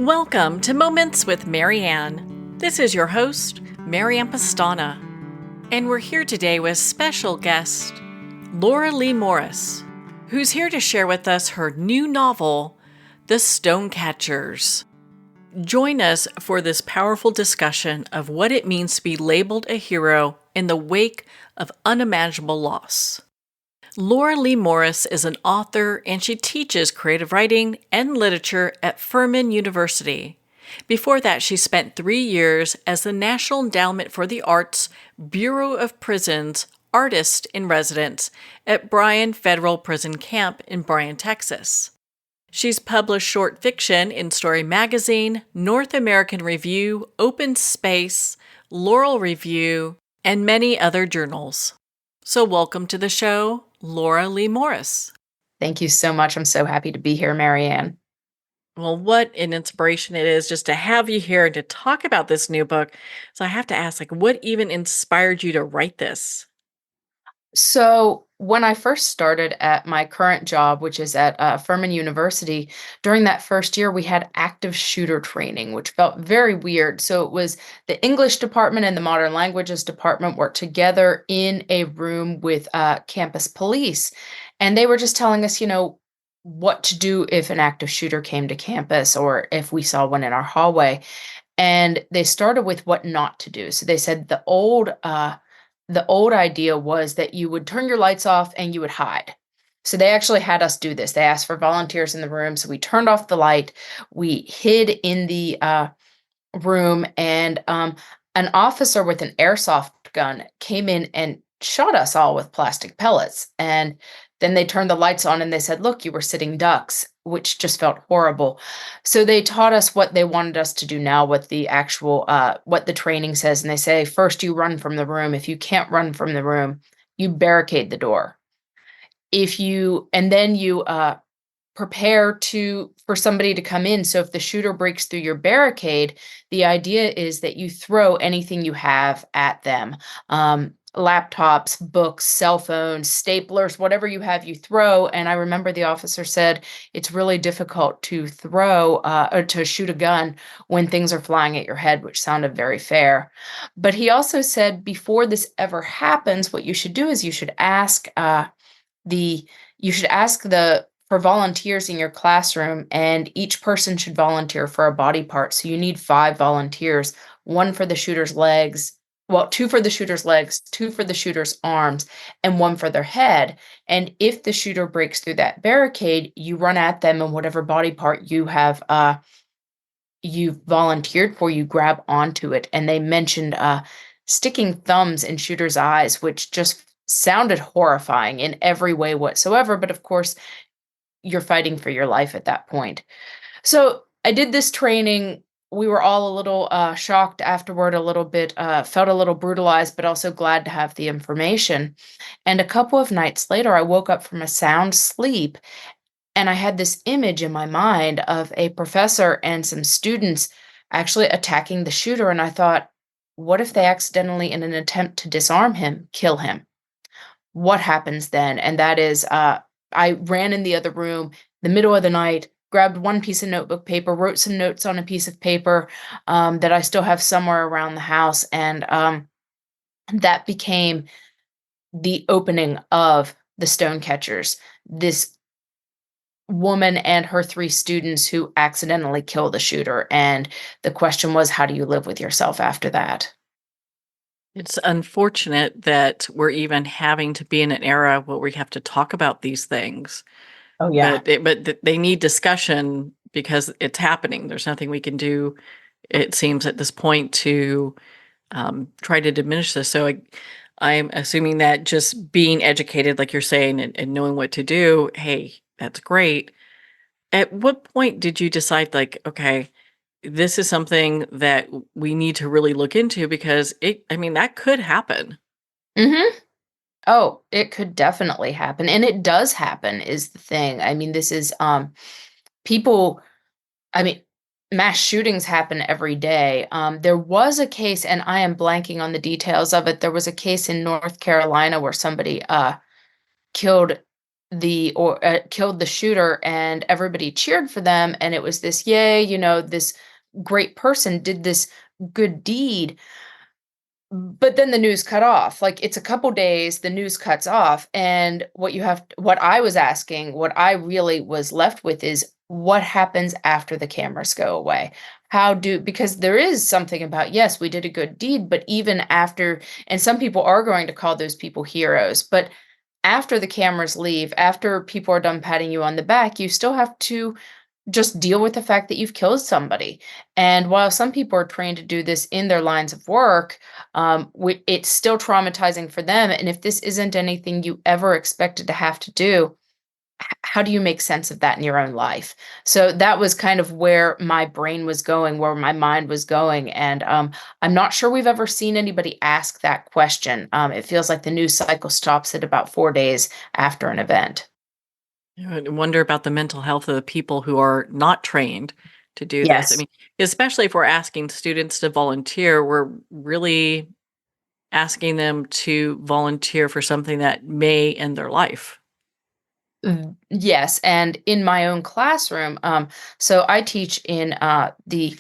Welcome to Moments with Marianne. This is your host, Marianne Pastana, and we're here today with special guest, Laura Leigh Morris, who's here to share with us her new novel, The Stonecatchers. Join us for this powerful discussion of what it means to be labeled a hero in the wake of unimaginable loss. Laura Leigh Morris is an author and she teaches creative writing and literature at Furman University. Before that, she spent 3 years as the National Endowment for the Arts Bureau of Prisons Artist in Residence at Bryan Federal Prison Camp in Bryan, Texas. She's published short fiction in Story Magazine, North American Review, Open Space, Laurel Review, and many other journals. So welcome to the show, Laura Leigh Morris. Thank you so much. I'm so happy to be here, Marianne. Well, what an inspiration it is just to have you here and to talk about this new book. So I have to ask, what even inspired you to write this? So when I first started at my current job, which is at Furman University, during that first year, we had active shooter training, which felt very weird. So it was the English department and the modern languages department worked together in a room with campus police. And they were just telling us, what to do if an active shooter came to campus or if we saw one in our hallway. And they started with what not to do. So they said the old idea was that you would turn your lights off and you would hide. So they actually had us do this. They asked for volunteers in the room. So we turned off the light. We hid in the room, and an officer with an airsoft gun came in and shot us all with plastic pellets. And then they turned the lights on and they said, "Look, you were sitting ducks," which just felt horrible. So they taught us what they wanted us to do now, what the actual, what the training says. And they say, first you run from the room. If you can't run from the room, you barricade the door. And then you prepare for somebody to come in. So if the shooter breaks through your barricade, the idea is that you throw anything you have at them. Laptops, books, cell phones, staplers, whatever you have, you throw. And I remember the officer said it's really difficult to throw or to shoot a gun when things are flying at your head, which sounded very fair. But he also said before this ever happens, what you should do is you should ask for volunteers in your classroom, and each person should volunteer for a body part. So you need 5 volunteers, one for the shooter's legs. Well, 2 for the shooter's legs, 2 for the shooter's arms, and 1 for their head. And if the shooter breaks through that barricade, you run at them, and whatever body part you've volunteered for, you grab onto it. And they mentioned sticking thumbs in shooters' eyes, which just sounded horrifying in every way whatsoever. But of course, you're fighting for your life at that point. So I did this training. We were all a little shocked afterward, a little bit, felt a little brutalized, but also glad to have the information. And a couple of nights later, I woke up from a sound sleep, and I had this image in my mind of a professor and some students actually attacking the shooter. And I thought, what if they accidentally, in an attempt to disarm him, kill him? What happens then? And that is, I ran in the other room, the middle of the night, grabbed one piece of notebook paper, wrote some notes on a piece of paper that I still have somewhere around the house. And that became the opening of The Stonecatchers, this woman and her 3 students who accidentally kill the shooter. And the question was, how do you live with yourself after that? It's unfortunate that we're even having to be in an era where we have to talk about these things. Oh, yeah. But they need discussion because it's happening. There's nothing we can do, it seems, at this point to try to diminish this. So I'm assuming that just being educated, like you're saying, and knowing what to do, hey, that's great. At what point did you decide, okay, this is something that we need to really look into because that could happen. Mm-hmm. Oh, it could definitely happen. And it does happen is the thing. I mean, this is people, I mean, mass shootings happen every day. There was a case, and I am blanking on the details of it. There was a case in North Carolina where somebody killed killed the shooter, and everybody cheered for them, and it was this, yay, this great person did this good deed. But then the news cut off. Like, it's a couple days, the news cuts off, and what I was asking, what I really was left with is what happens after the cameras go away? Because there is something about, yes, we did a good deed, but even after, and some people are going to call those people heroes, but after the cameras leave, after people are done patting you on the back, you still have to just deal with the fact that you've killed somebody. And while some people are trained to do this in their lines of work, it's still traumatizing for them. And if this isn't anything you ever expected to have to do, how do you make sense of that in your own life? So that was kind of where my brain was going, where my mind was going. And I'm not sure we've ever seen anybody ask that question. It feels like the news cycle stops at about 4 days after an event. I wonder about the mental health of the people who are not trained to do this. I Yes. mean, especially if we're asking students to volunteer, we're really asking them to volunteer for something that may end their life. Yes, and in my own classroom, so I teach in the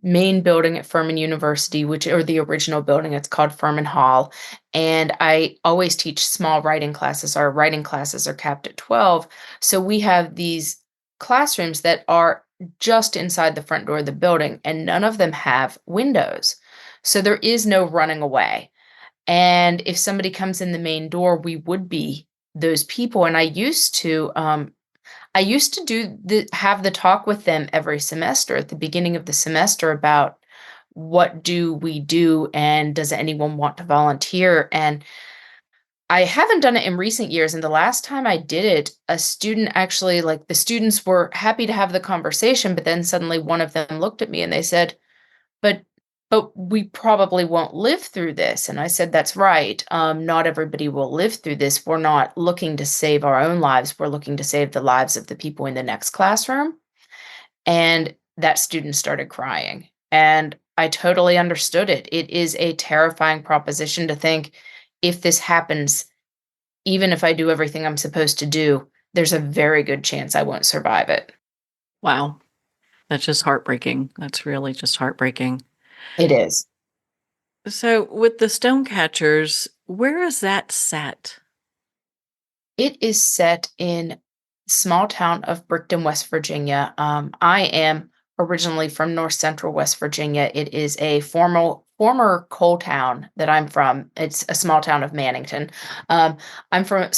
main building at Furman University, or the original building. It's called Furman Hall, and I always teach small writing classes. Our writing classes are capped at 12, so we have these classrooms that are just inside the front door of the building, and none of them have windows, so there is no running away. And if somebody comes in the main door, we would be those people. And I used to have the talk with them every semester at the beginning of the semester about what do we do and does anyone want to volunteer? And I haven't done it in recent years. And the last time I did it, a student actually, like, the students were happy to have the conversation, but then suddenly one of them looked at me and they said, but we probably won't live through this. And I said, that's right. Not everybody will live through this. We're not looking to save our own lives. We're looking to save the lives of the people in the next classroom. And that student started crying. And I totally understood it. It is a terrifying proposition to think, if this happens, even if I do everything I'm supposed to do, there's a very good chance I won't survive it. Wow. That's just heartbreaking. That's really just heartbreaking. It is. So, with the Stonecatchers, where is that set? It is set in small town of Brickton, West Virginia. I am originally from North Central West Virginia. It is a former coal town that I'm from. It's a small town of Mannington. I'm from a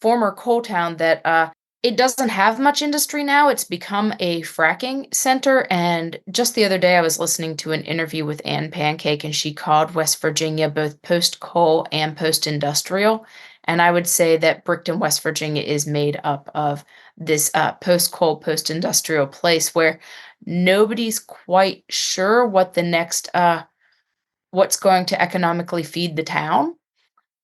former coal town that it doesn't have much industry now. It's become a fracking center. And just the other day, I was listening to an interview with Ann Pancake, and she called West Virginia both post-coal and post-industrial. And I would say that Brickton, West Virginia is made up of this post-coal, post-industrial place where nobody's quite sure what the next, what's going to economically feed the town.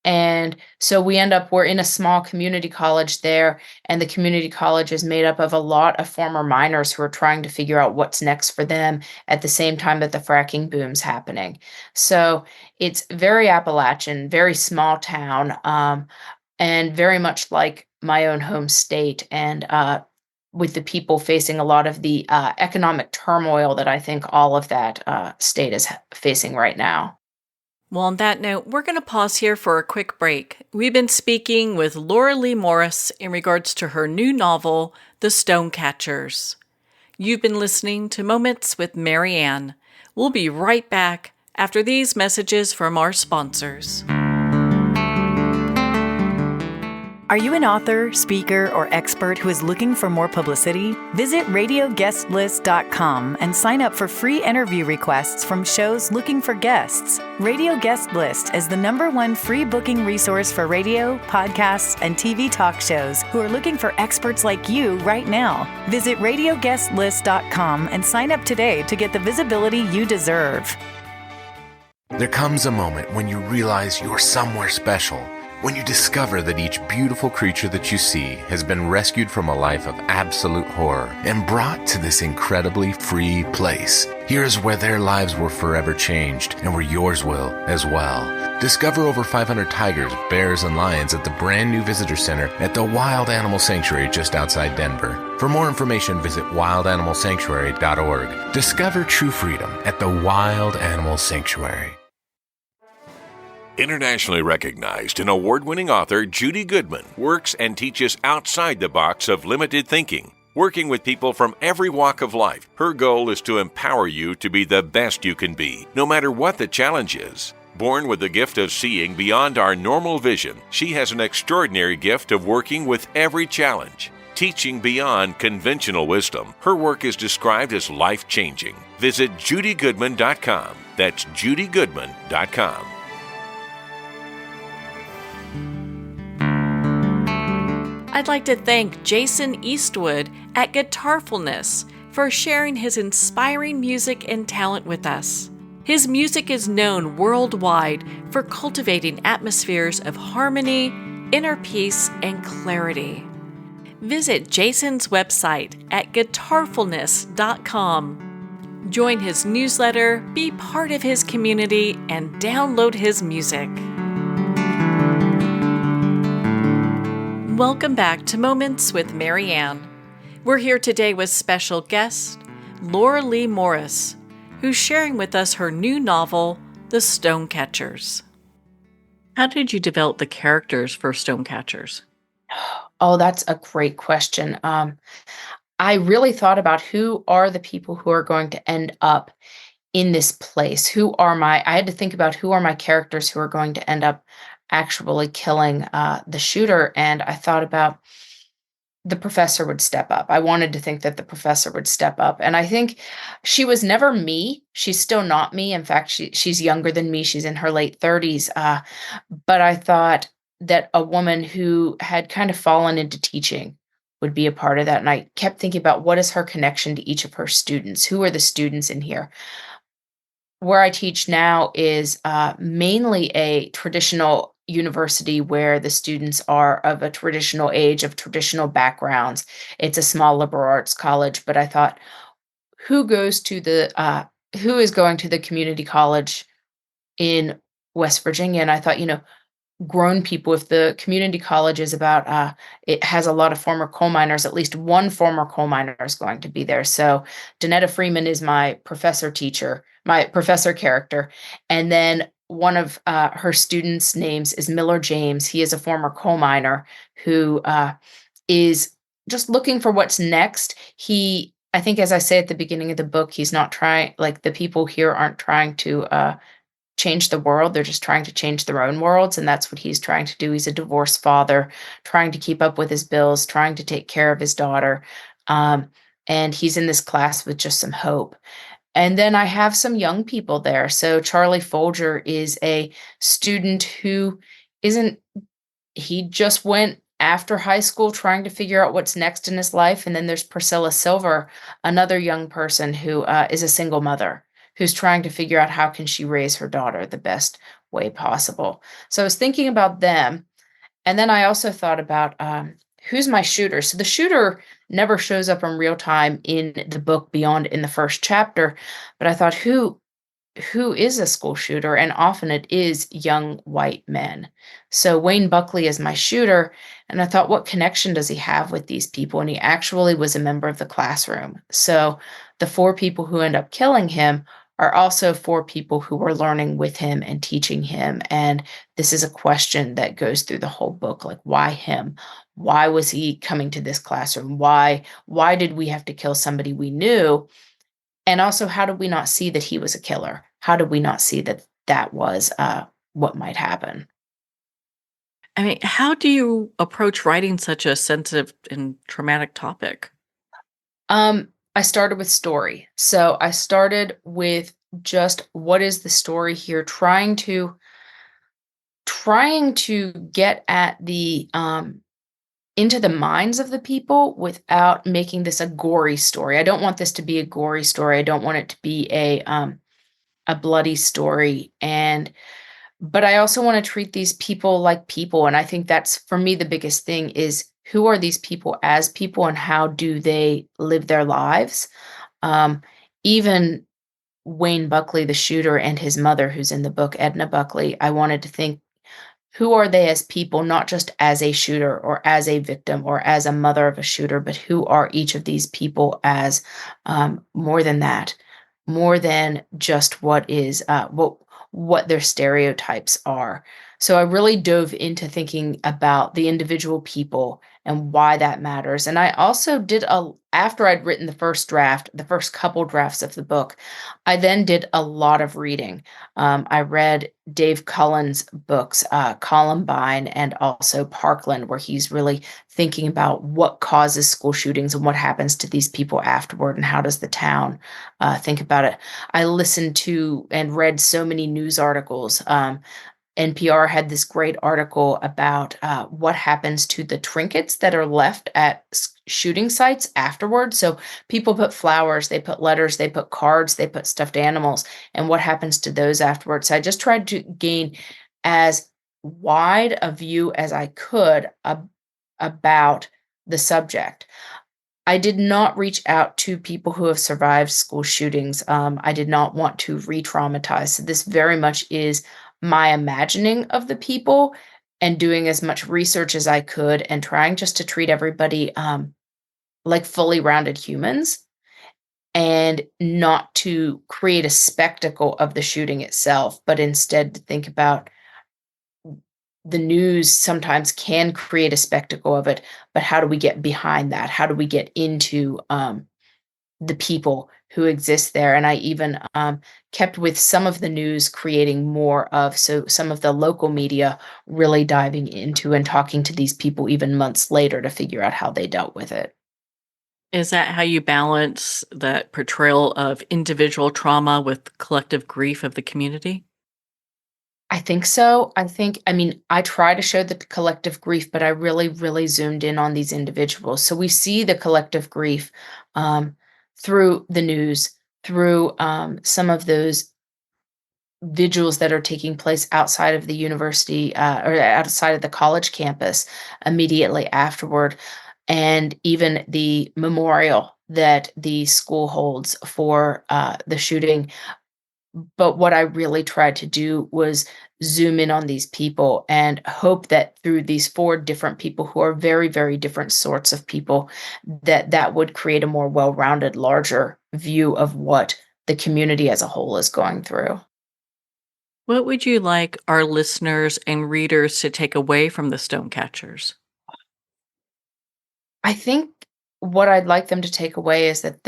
And so we're in a small community college there, and the community college is made up of a lot of former miners who are trying to figure out what's next for them at the same time that the fracking boom's happening. So it's very Appalachian, very small town, and very much like my own home state, and with the people facing a lot of the economic turmoil that I think all of that state is facing right now. Well, on that note, we're going to pause here for a quick break. We've been speaking with Laura Leigh Morris in regards to her new novel, The Stonecatchers. You've been listening to Moments with Marianne. We'll be right back after these messages from our sponsors. Are you an author, speaker, or expert who is looking for more publicity? Visit radioguestlist.com and sign up for free interview requests from shows looking for guests. Radio Guest List is the #1 free booking resource for radio, podcasts, and TV talk shows who are looking for experts like you right now. Visit radioguestlist.com and sign up today to get the visibility you deserve. There comes a moment when you realize you're somewhere special. When you discover that each beautiful creature that you see has been rescued from a life of absolute horror and brought to this incredibly free place. Here's where their lives were forever changed, and where yours will as well. Discover over 500 tigers, bears, and lions at the brand new visitor center at the Wild Animal Sanctuary just outside Denver. For more information, visit wildanimalsanctuary.org. Discover true freedom at the Wild Animal Sanctuary. Internationally recognized and award-winning author Judy Goodman works and teaches outside the box of limited thinking. Working with people from every walk of life, her goal is to empower you to be the best you can be, no matter what the challenge is. Born with the gift of seeing beyond our normal vision, she has an extraordinary gift of working with every challenge. Teaching beyond conventional wisdom, her work is described as life-changing. Visit judygoodman.com. That's judygoodman.com. I'd like to thank Jason Eastwood at Guitarfulness for sharing his inspiring music and talent with us. His music is known worldwide for cultivating atmospheres of harmony, inner peace, and clarity. Visit Jason's website at guitarfulness.com. Join his newsletter, be part of his community, and download his music. Welcome back to Moments with Marianne. We're here today with special guest, Laura Leigh Morris, who's sharing with us her new novel, The Stonecatchers. How did you develop the characters for Stonecatchers? Oh, that's a great question. I really thought about who are the people who are going to end up in this place. I had to think about who are my characters who are going to end up actually killing the shooter. And I thought about the professor would step up. I wanted to think that the professor would step up. And I think she was never me. She's still not me. In fact, she's younger than me. She's in her late 30s. But I thought that a woman who had kind of fallen into teaching would be a part of that. And I kept thinking about what is her connection to each of her students? Who are the students in here? Where I teach now is mainly a traditional university where the students are of a traditional age, of traditional backgrounds. It's a small liberal arts college, but I thought, who is going to the community college in West Virginia? And I thought, grown people, if the community college is about, it has a lot of former coal miners, at least one former coal miner is going to be there. So Donetta Freeman is my professor character. And then one of her students' names is Miller James. He is a former coal miner who is just looking for what's next. I think, as I say at the beginning of the book, he's not trying, like the people here aren't trying to change the world. They're just trying to change their own worlds. And that's what he's trying to do. He's a divorced father, trying to keep up with his bills, trying to take care of his daughter. And he's in this class with just some hope. And then I have some young people there. So Charlie Folger is a student who he just went after high school trying to figure out what's next in his life. And then there's Priscilla Silver, another young person who is a single mother, who's trying to figure out how can she raise her daughter the best way possible. So I was thinking about them. And then I also thought about who's my shooter. So the shooter never shows up in real time in the book beyond in the first chapter. But I thought, who is a school shooter? And often it is young white men. So Wayne Buckley is my shooter. And I thought, what connection does he have with these people? And he actually was a member of the classroom. So the 4 people who end up killing him are also 4 people who were learning with him and teaching him. And this is a question that goes through the whole book, like, why him? Why was he coming to this classroom? Why did we have to kill somebody we knew? And also, how did we not see that he was a killer? How did we not see that was what might happen? I mean, how do you approach writing such a sensitive and traumatic topic? I started with story. So I started with just what is the story here, trying to get at the into the minds of the people without making this a gory story. I don't want this to be a gory story. I don't want it to be a bloody story. But I also want to treat these people like people. And I think that's, for me, the biggest thing is, who are these people as people and how do they live their lives? Even Wayne Buckley, the shooter, and his mother, who's in the book, Edna Buckley, I wanted to think, who are they as people, not just as a shooter or as a victim or as a mother of a shooter, but who are each of these people as more than that, more than just what their stereotypes are. So I really dove into thinking about the individual people and why that matters. And I also after I'd written the first couple drafts of the book, I then did a lot of reading. I read Dave Cullen's books, Columbine and also Parkland, where he's really thinking about what causes school shootings and what happens to these people afterward and how does the town think about it. I listened to and read so many news articles. NPR had this great article about what happens to the trinkets that are left at shooting sites afterwards. So people put flowers, they put letters, they put cards, they put stuffed animals, and what happens to those afterwards. So I just tried to gain as wide a view as I could about the subject. I did not reach out to people who have survived school shootings. I did not want to re-traumatize. So this very much is my imagining of the people and doing as much research as I could and trying just to treat everybody like fully rounded humans and not to create a spectacle of the shooting itself, but instead to think about the news sometimes can create a spectacle of it, but how do we get behind that? How do we get into the people who exist there? And I even kept with some of the news creating more of, so some of the local media really diving into and talking to these people even months later to figure out how they dealt with it. Is that how you balance that portrayal of individual trauma with collective grief of the community? I think so. I try to show the collective grief, but I really, really zoomed in on these individuals. So we see the collective grief through the news, through some of those vigils that are taking place outside of the university or outside of the college campus immediately afterward, and even the memorial that the school holds for the shooting. But what I really tried to do was zoom in on these people and hope that through these 4 different people who are very, very different sorts of people, that would create a more well-rounded, larger view of what the community as a whole is going through. What would you like our listeners and readers to take away from the Stonecatchers? I think what I'd like them to take away is that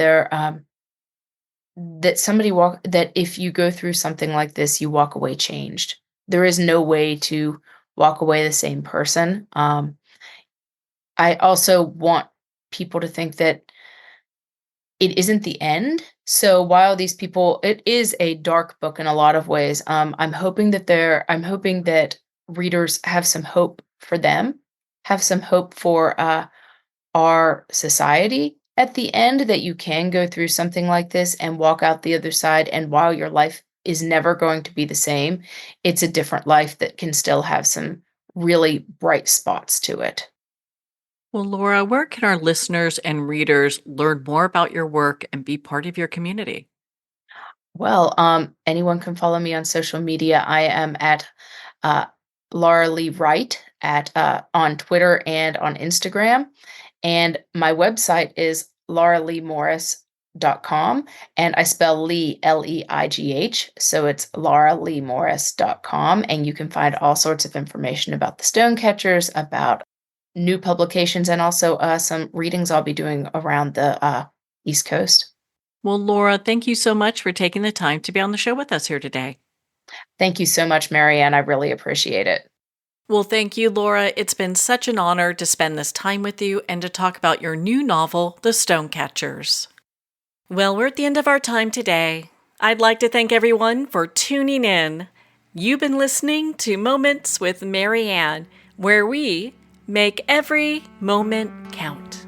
that if you go through something like this, you walk away changed. There is no way to walk away the same person. I also want people to think that it isn't the end. So while these people, it is a dark book in a lot of ways. I'm hoping that readers have some hope for them, have some hope for our society at the end, that you can go through something like this and walk out the other side. And while your life is never going to be the same, it's a different life that can still have some really bright spots to it. Well, Laura, where can our listeners and readers learn more about your work and be part of your community? Well, anyone can follow me on social media. I am at Laura Leigh Wright on Twitter and on Instagram. And my website is lauraleigh.morris.com, and I spell Leigh, Leigh. So it's lauraleigh.morris.com, and you can find all sorts of information about the Stonecatchers, about new publications, and also some readings I'll be doing around the East Coast. Well, Laura, thank you so much for taking the time to be on the show with us here today. Thank you so much, Marianne. I really appreciate it. Well, thank you, Laura. It's been such an honor to spend this time with you and to talk about your new novel, The Stonecatchers. Well, we're at the end of our time today. I'd like to thank everyone for tuning in. You've been listening to Moments with Marianne, where we make every moment count.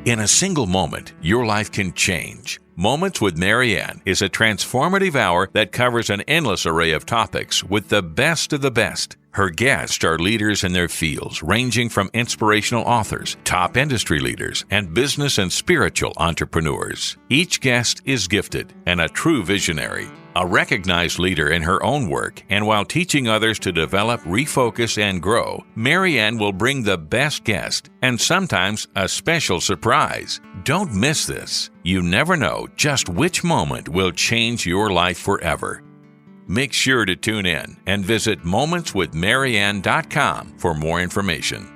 In a single moment, your life can change. Moments with Marianne is a transformative hour that covers an endless array of topics with the best of the best. Her guests are leaders in their fields, ranging from inspirational authors, top industry leaders, and business and spiritual entrepreneurs. Each guest is gifted and a true visionary, a recognized leader in her own work, and while teaching others to develop, refocus, and grow, Marianne will bring the best guest and sometimes a special surprise. Don't miss this. You never know just which moment will change your life forever. Make sure to tune in and visit momentswithmarianne.com for more information.